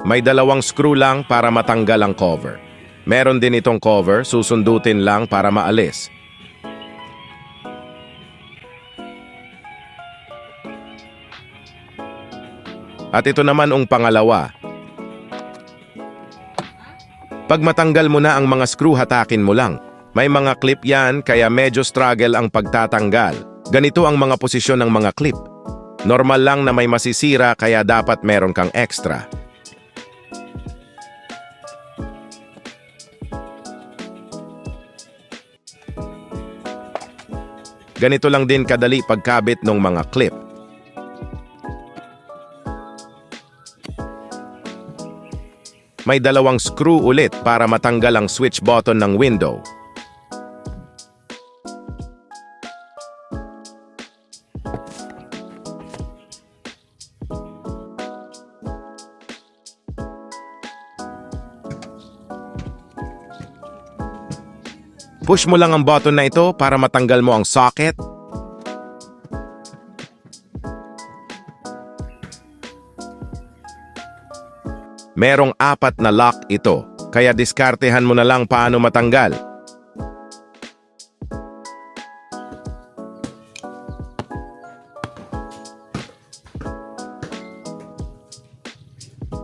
May dalawang screw lang para matanggal ang cover. Meron din itong cover, susundutin lang para maalis. At ito naman ang pangalawa. Pag matanggal mo na ang mga screw, hatakin mo lang. May mga clip yan, kaya medyo struggle ang pagtatanggal. Ganito ang mga posisyon ng mga clip. Normal lang na may masisira, kaya dapat meron kang extra. Ganito lang din kadali pagkabit ng mga clip. May dalawang screw ulit para matanggal ang switch button ng window. Push mo lang ang button na ito para matanggal mo ang socket. Merong 4 na lock ito, kaya diskartehan mo na lang paano matanggal.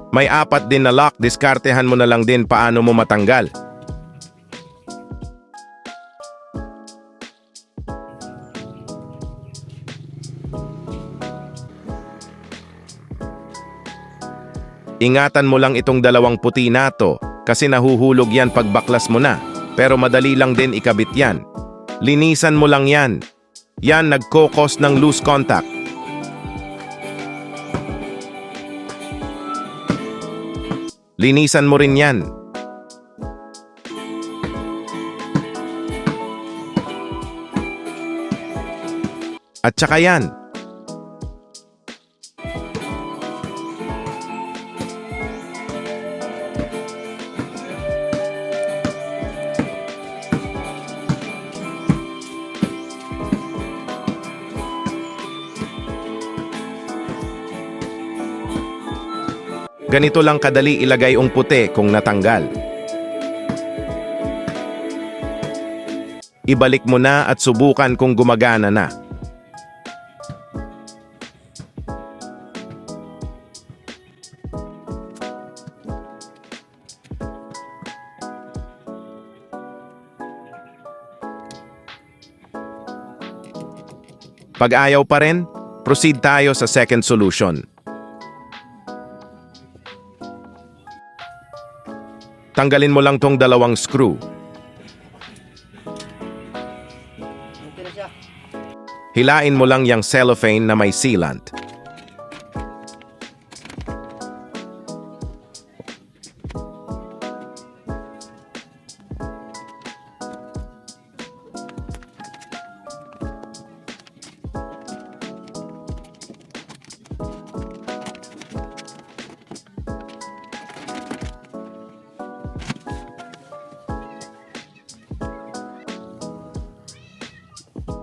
May 4 din na lock, diskartehan mo na lang din paano mo matanggal. Ingatan mo lang itong dalawang puti na to kasi nahuhulog yan pag baklas mo na. Pero madali lang din ikabit yan. Linisan mo lang yan. Yan nagkokos ng loose contact. Linisan mo rin yan. At saka yan. Ganito lang kadali ilagay ang puti kung natanggal. Ibalik mo na at subukan kung gumagana na. Pag ayaw pa rin, proceed tayo sa second solution. Tanggalin mo lang tong dalawang screw. Hilain mo lang yung cellophane na may sealant.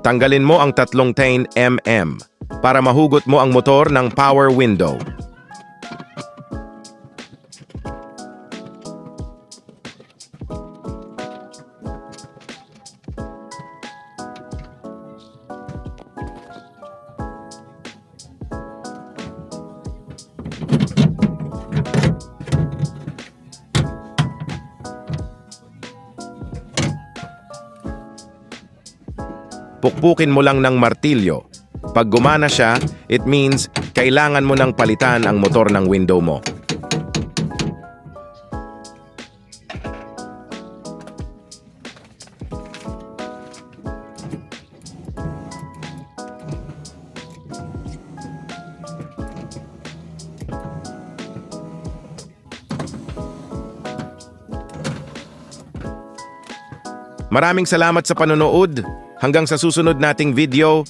Tanggalin mo ang 3 mm para mahugot mo ang motor ng power window. Pukpukin mo lang ng martilyo. Pag gumana siya, it means kailangan mo nang palitan ang motor ng window mo. Maraming salamat sa panonood. Hanggang sa susunod nating video,